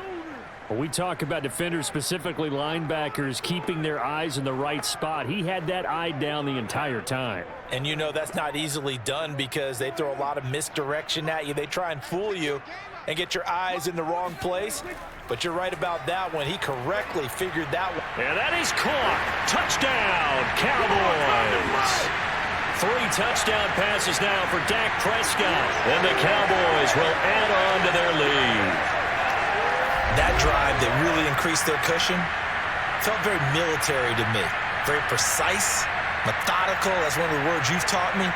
When we talk about defenders, specifically linebackers, keeping their eyes in the right spot, he had that eye down the entire time. And you know that's not easily done because they throw a lot of misdirection at you. They try and fool you and get your eyes in the wrong place. But you're right about that one. He correctly figured that one. And that is caught. Touchdown, Cowboys. 3 touchdown passes now for Dak Prescott. And the Cowboys will add on to their lead. That drive that really increased their cushion felt very military to me. Very precise, methodical. That's one of the words you've taught me.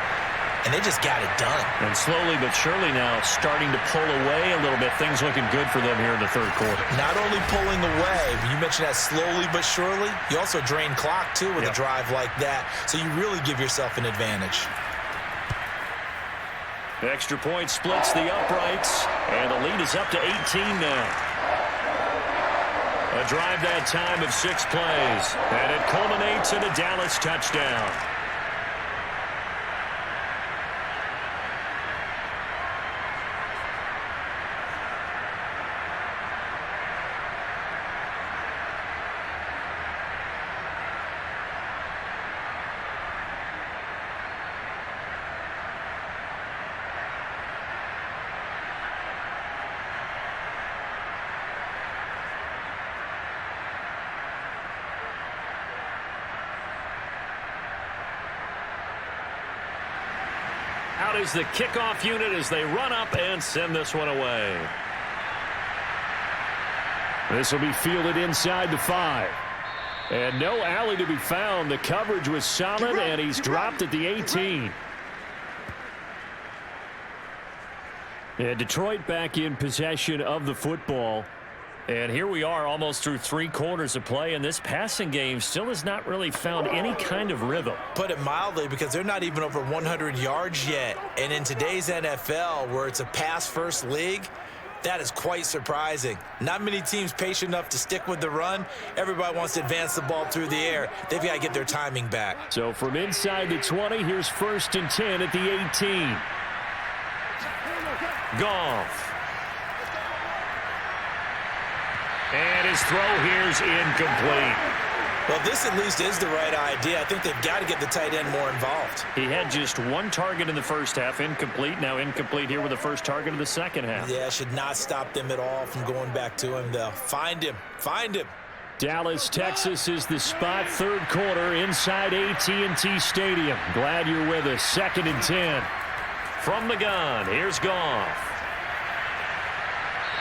And they just got it done. And slowly but surely now starting to pull away a little bit. Things looking good for them here in the 3rd quarter. Not only pulling away, but you mentioned that slowly but surely. You also drain clock, too, with a drive like that. So you really give yourself an advantage. Extra point splits the uprights. And the lead is up to 18 now. A drive that time of 6 plays. And it culminates in a Dallas touchdown. Out is the kickoff unit as they run up and send this one away. This will be fielded inside the 5. And no alley to be found. The coverage was solid, and he's dropped at the 18. And Detroit back in possession of the football. And here we are almost through 3 quarters of play, and this passing game still has not really found any kind of rhythm. Put it mildly, because they're not even over 100 yards yet. And in today's NFL, where it's a pass-first league, that is quite surprising. Not many teams patient enough to stick with the run. Everybody wants to advance the ball through the air. They've got to get their timing back. So from inside the 20, here's 1st and 10 at the 18. Goff. And his throw here's incomplete. Well, this at least is the right idea. I think they've got to get the tight end more involved. He had just 1 target in the first half, incomplete. Now incomplete here with the first target of the second half. Yeah, should not stop them at all from going back to him, though. Find him. Find him. Dallas, Texas is the spot. 3rd quarter inside AT&T Stadium. Glad you're with us. 2nd and 10. From the gun, here's Goff.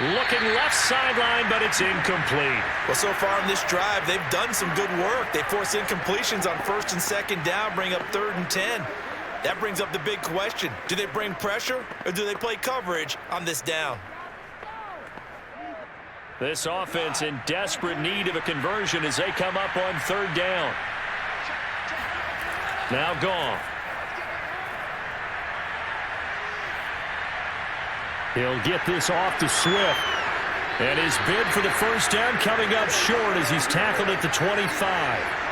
Looking left sideline, but it's incomplete. Well, so far in this drive, they've done some good work. They force incompletions on 1st and 2nd down, bring up 3rd and 10. That brings up the big question. Do they bring pressure or do they play coverage on this down? This offense in desperate need of a conversion as they come up on 3rd down. Now Goff. He'll get this off to Swift. And his bid for the 1st down coming up short as he's tackled at the 25.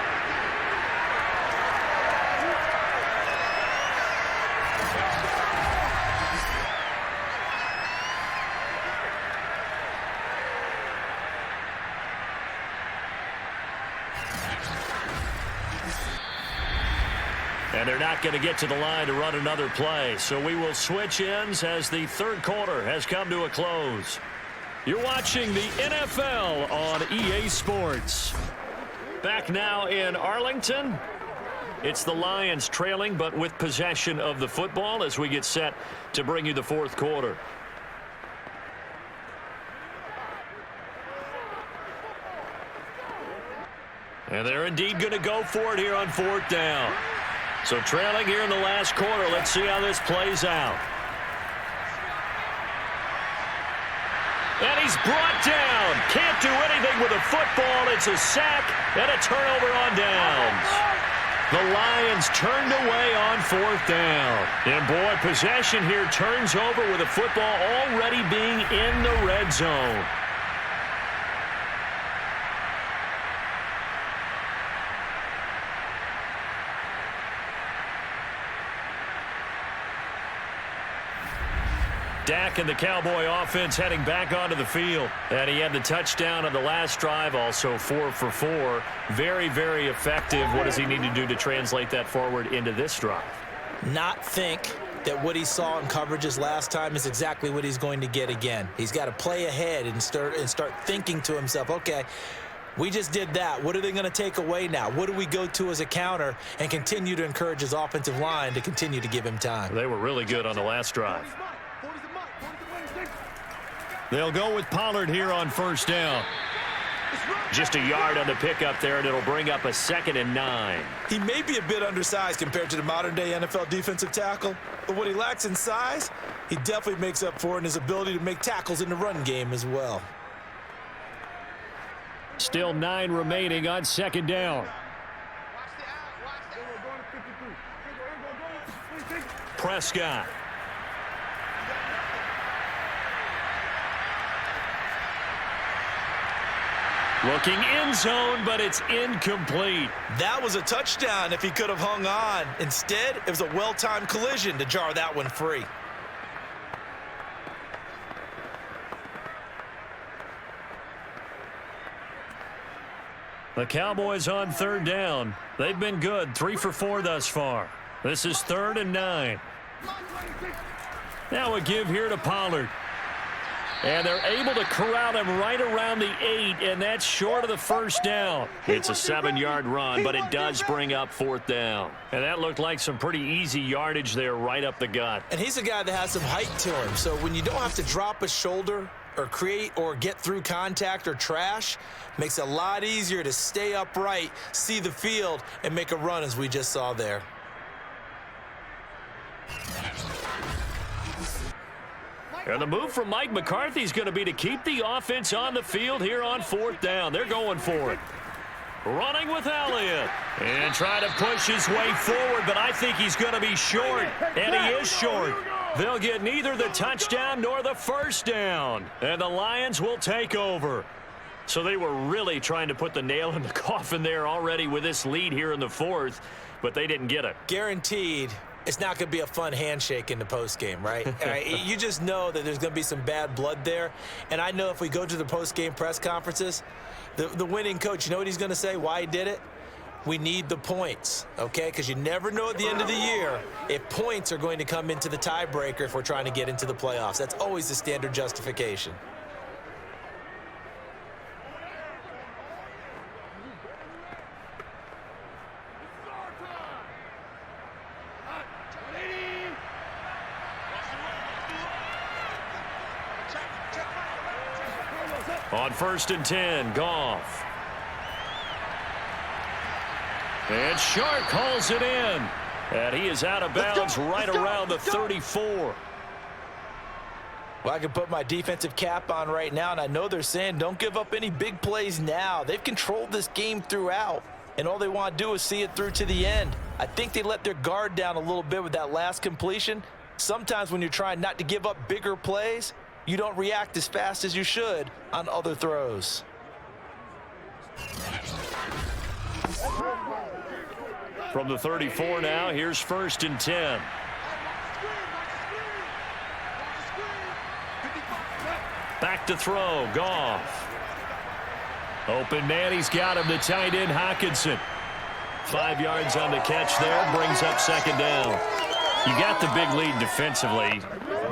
And they're not going to get to the line to run another play. So we will switch ends as the 3rd quarter has come to a close. You're watching the NFL on EA Sports. Back now in Arlington. It's the Lions trailing, but with possession of the football as we get set to bring you the 4th quarter. And they're indeed going to go for it here on 4th down. So trailing here in the last quarter. Let's see how this plays out. And he's brought down. Can't do anything with a football. It's a sack and a turnover on downs. The Lions turned away on 4th down. And boy, possession here turns over with a football already being in the red zone. Dak and the Cowboy offense heading back onto the field. And he had the touchdown on the last drive, also 4 for 4. Very, very effective. What does he need to do to translate that forward into this drive? Not think that what he saw in coverages last time is exactly what he's going to get again. He's got to play ahead and start thinking to himself, okay, we just did that. What are they going to take away now? What do we go to as a counter? And continue to encourage his offensive line to continue to give him time. They were really good on the last drive. They'll go with Pollard here on 1st down. Just a yard on the pickup there, and it'll bring up a 2nd and 9. He may be a bit undersized compared to the modern-day NFL defensive tackle, but what he lacks in size, he definitely makes up for in his ability to make tackles in the run game as well. Still 9 remaining on 2nd down. Prescott. Looking end zone, but it's incomplete. That was a touchdown if he could have hung on. Instead, it was a well-timed collision to jar that one free. The Cowboys on 3rd down. They've been good, 3 for 4 thus far. This is 3rd and 9. Now a give here to Pollard. And they're able to corral him right around the 8, and that's short of the 1st down. It's a 7-yard run, but it does bring up 4th down. And that looked like some pretty easy yardage there right up the gut. And he's a guy that has some height to him, so when you don't have to drop a shoulder or create or get through contact or trash, makes it a lot easier to stay upright, see the field, and make a run as we just saw there. And the move from Mike McCarthy is going to be to keep the offense on the field here on 4th down. They're going for it. Running with Elliott. And trying to push his way forward, but I think he's going to be short. And he is short. They'll get neither the touchdown nor the 1st down. And the Lions will take over. So they were really trying to put the nail in the coffin there already with this lead here in the 4th, but they didn't get it. Guaranteed. It's not going to be a fun handshake in the postgame, right? You just know that there's going to be some bad blood there. And I know if we go to the postgame press conferences, the winning coach, you know what he's going to say, why he did it? We need the points, okay? Because you never know at the end of the year if points are going to come into the tiebreaker if we're trying to get into the playoffs. That's always the standard justification. On 1st and 10, Goff. And Shark hauls it in. And he is out of bounds right around the 34. Well, I can put my defensive cap on right now, and I know they're saying don't give up any big plays now. They've controlled this game throughout, and all they want to do is see it through to the end. I think they let their guard down a little bit with that last completion. Sometimes when you're trying not to give up bigger plays, you don't react as fast as you should on other throws. From the 34 now, here's 1st and 10. Back to throw, Goff. Open man, he's got him, the tight end, Hockenson. 5 yards on the catch there, brings up 2nd down. You got the big lead defensively,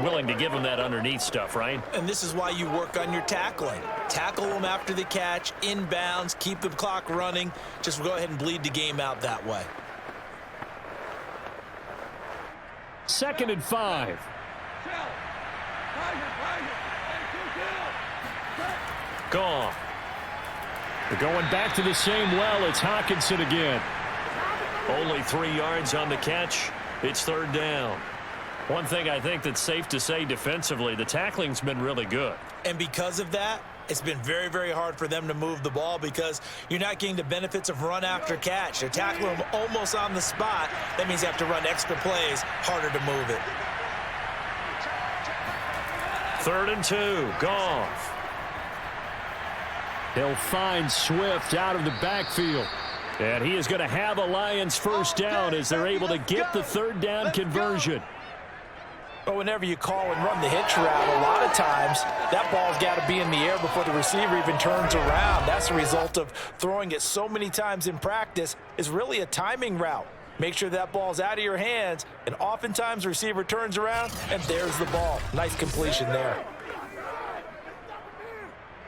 willing to give him that underneath stuff, right? And this is why you work on your tackling. Tackle them after the catch, inbounds, keep the clock running. Just go ahead and bleed the game out that way. 2nd and 5. Goff. They're going back to the same well. It's Hockenson again. Only 3 yards on the catch. It's 3rd down. One thing I think that's safe to say defensively, the tackling's been really good. And because of that, it's been very, very hard for them to move the ball because you're not getting the benefits of run after catch. They're tackling them almost on the spot. That means you have to run extra plays, harder to move it. 3rd and 2, Goff. He'll find Swift out of the backfield. And he is going to have a Lions 1st down as they're able to get the 3rd down conversion. But whenever you call and run the hitch route, a lot of times that ball's got to be in the air before the receiver even turns around. That's the result of throwing it so many times in practice. Is really a timing route. Make sure that ball's out of your hands, and oftentimes the receiver turns around, and there's the ball. Nice completion there.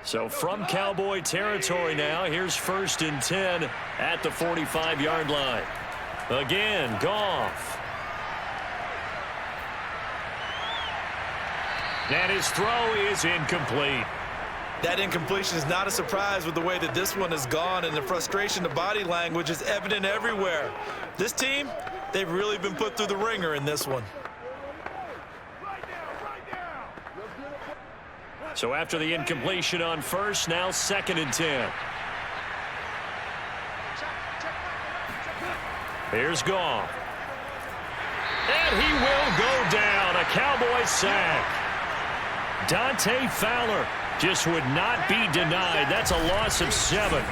So from Cowboy territory now, here's 1st and 10 at the 45-yard line. Again, Goff. And his throw is incomplete. That incompletion is not a surprise with the way that this one has gone, and the frustration, the body language is evident everywhere. This team, they've really been put through the ringer in this one. So after the incompletion on 1st, now 2nd and 10. Here's Goff. And he will go down. A Cowboy sack. Dante Fowler just would not be denied. That's a loss of 7.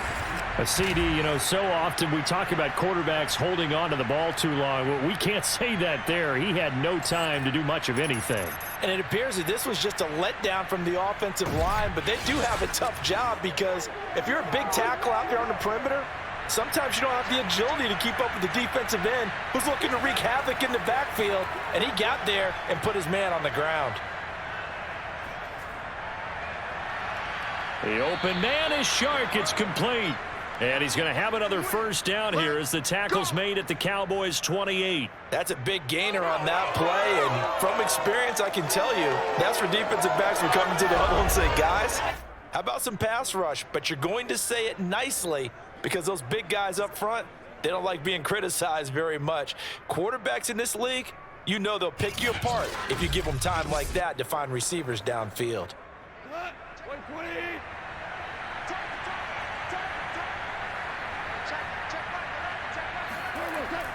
A CD, so often we talk about quarterbacks holding on to the ball too long. Well, we can't say that there. He had no time to do much of anything. And it appears that this was just a letdown from the offensive line, but they do have a tough job because if you're a big tackle out there on the perimeter, sometimes you don't have the agility to keep up with the defensive end who's looking to wreak havoc in the backfield, and he got there and put his man on the ground. The open man is Shark. It's complete. And he's going to have another 1st down here as the tackle's made at the Cowboys 28. That's a big gainer on that play, and from experience, I can tell you, that's where defensive backs will come into the huddle and say, guys, how about some pass rush? But you're going to say it nicely because those big guys up front, they don't like being criticized very much. Quarterbacks in this league, they'll pick you apart if you give them time like that to find receivers downfield.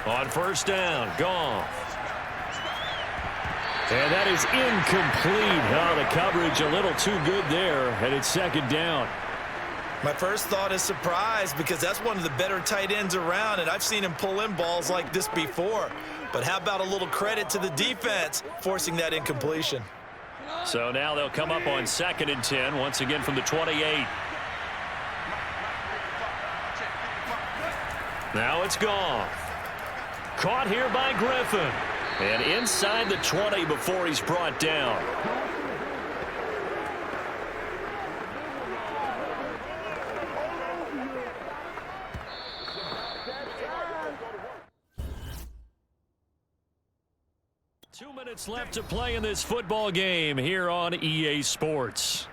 On 1st down, Goff. And that is incomplete. Oh, the coverage a little too good there, and it's 2nd down. My first thought is surprise because that's one of the better tight ends around, and I've seen him pull in balls like this before. But how about a little credit to the defense forcing that incompletion? So now they'll come up on 2nd and 10, once again from the 28. Now it's Goff. Caught here by Griffin. And inside the 20 before he's brought down. Two minutes left to play in this football game here on EA Sports.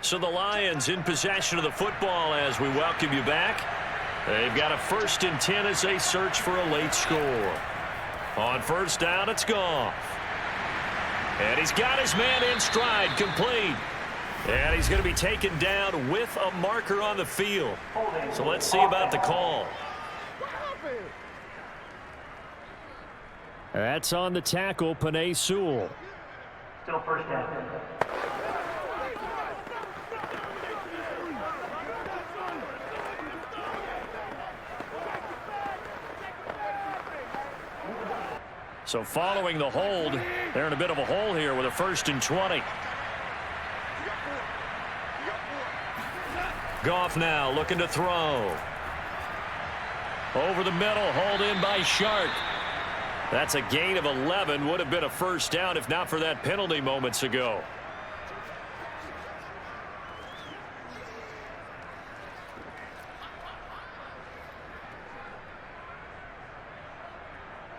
So the Lions in possession of the football as we welcome you back. They've got a 1st and 10 as they search for a late score. On first down, it's Goff. And he's got his man in stride, complete. And he's going to be taken down with a marker on the field. So let's see about the call. That's on the tackle, Penei Sewell. Still first down. So following the hold, they're in a bit of a hole here with a 1st and 20. Goff now looking to throw. Over the middle, hauled in by Shark. That's a gain of 11. Would have been a first down if not for that penalty moments ago.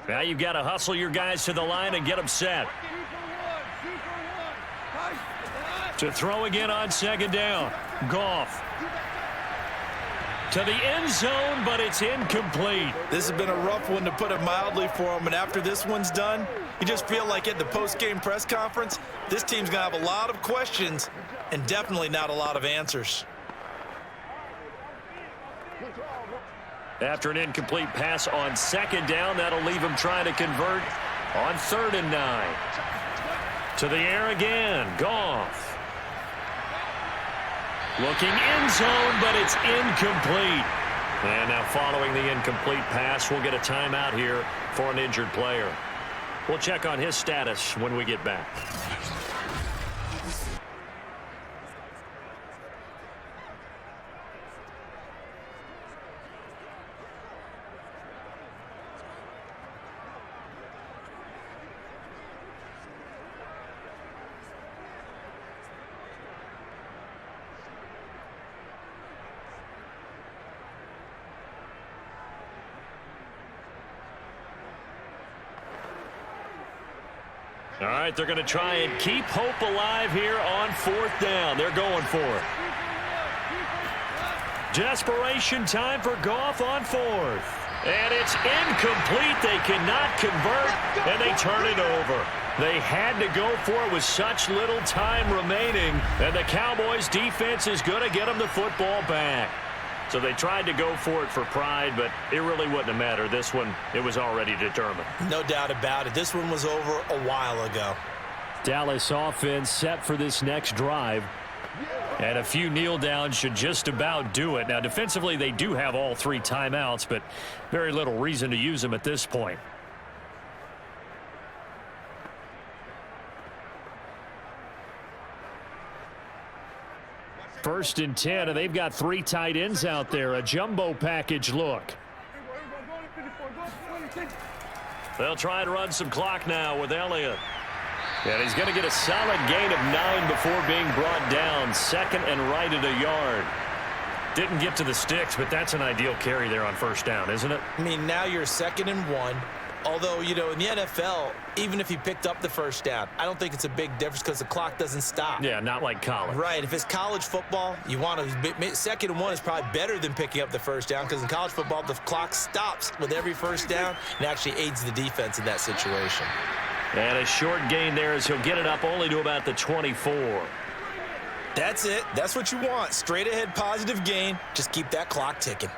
Now you've got to hustle your guys to the line and get them set. To throw again on 2nd down. Goff. To the end zone, but it's incomplete. This has been a rough one, to put it mildly, for him. And after this one's done, you just feel like at the post-game press conference, this team's going to have a lot of questions and definitely not a lot of answers. After an incomplete pass on 2nd down, that'll leave him trying to convert on 3rd and 9. To the air again, Goff. Looking end zone, but it's incomplete. And now following the incomplete pass, we'll get a timeout here for an injured player. We'll check on his status when we get back. All right, they're going to try and keep hope alive here on 4th down. They're going for it. Desperation time for Goff on 4th. And it's incomplete. They cannot convert, and they turn it over. They had to go for it with such little time remaining, and the Cowboys defense is going to get them the football back. So they tried to go for it for pride, but it really wouldn't have mattered. This one, it was already determined. No doubt about it. This one was over a while ago. Dallas offense set for this next drive. And a few kneel downs should just about do it. Now, defensively, they do have all 3 timeouts, but very little reason to use them at this point. First and 10, and they've got 3 tight ends out there. A jumbo package look. They'll try to run some clock now with Elliott. And he's going to get a solid gain of 9 before being brought down. 2nd and right at a yard. Didn't get to the sticks, but that's an ideal carry there on 1st down, isn't it? I mean, now you're 2nd and 1. Although, you know, in the NFL, even if he picked up the 1st down, I don't think it's a big difference because the clock doesn't stop. Yeah, not like college. Right. If it's college football, you want to 2nd and 1 is probably better than picking up the 1st down, because in college football, the clock stops with every 1st down and actually aids the defense in that situation. And a short gain there as he'll get it up only to about the 24. That's it. That's what you want. Straight ahead positive gain. Just keep that clock ticking.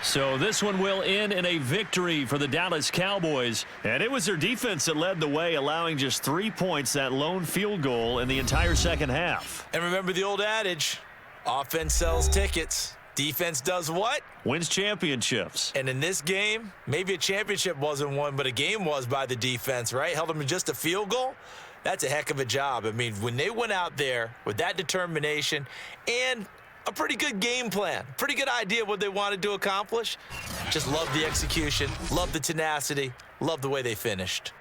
So this one will end in a victory for the Dallas Cowboys. And it was their defense that led the way, allowing just 3 points, that lone field goal in the entire 2nd half. And remember the old adage, offense sells tickets. Defense does what? Wins championships. And in this game, maybe a championship wasn't won, but a game was by the defense, right? Held them to just a field goal. That's a heck of a job. I mean, when they went out there with that determination and a pretty good game plan, pretty good idea what they wanted to accomplish. Just love the execution, love the tenacity, love the way they finished.